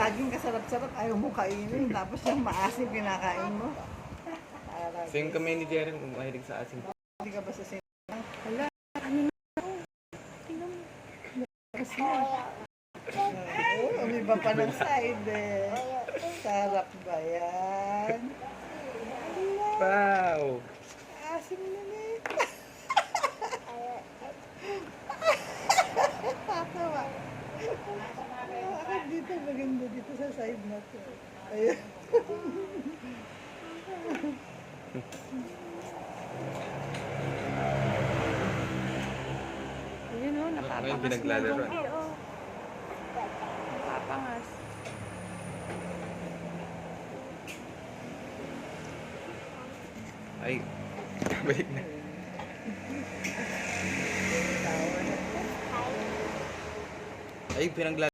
saging kasarap-sarap, ayaw mo kainin. Tapos yung maasim kinakain mo. Same kami ni Jeren, mahilig sa asin. Hindi ka ba sa sin... Hala, ano na ako? Tingnan mo. Kasi umiba pa ng side eh. Sarap ba yan? Wow! Asim na eh. Tatawa. Dito, maganda dito sa side na to. Ayun. Ayun o, Ngayon napapangas pinaglalaro. na Ruby, oh. Napapangas. Ay, balik na. Tawa na. Ay, pinaglalaro.